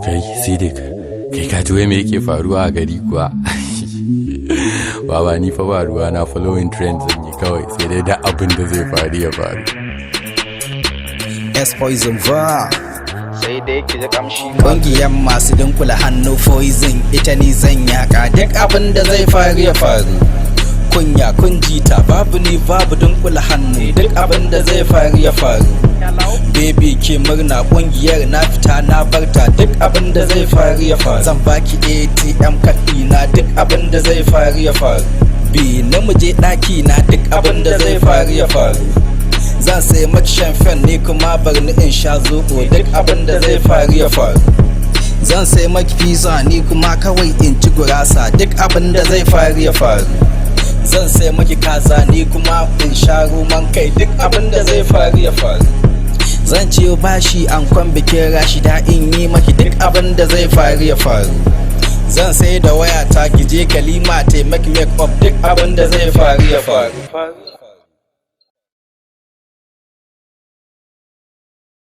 Kai Sidik, kai ka ji wai me yake faruwa a gari kuwa? Baba ni fa ba ruwa na following trends zan yi kawai sai dai da abin da zai faru ya faru. Poison va sai dai ki ji kamshi ƙungiyar masu dunkula hannu poison ita ni zan yaka duk abin da zai faru ya faru. Kunya kun jita babu ni babu dunkula hannu duk abin da zai faru ya faru. Baby ke murna ƙungiyar na fita na barta duk abin da zai faru ya faru. Zan baki ATM kaɗi na duk abin da zai faru ya faru. Bi na muje ɗaki na duk abin da zai faru ya faru. Zan sai maki champagne ni kuma bar ni in sha zoɓo duk abin da zai faru ya faru. Zan sai maki pizza ni kuma kawai in ci gurasa duk abin da zai faru ya faru. Zan sai maki kaza ni kuma in sha roman kai duk abin da zai faru ya faru. Zan ciyo bashi ankon bikin Rashida in yi maki duk abin da zai faru ya faru. Zan sai da waya ta ki je Kalima taimaki make up duk abin da zai faru ya faru.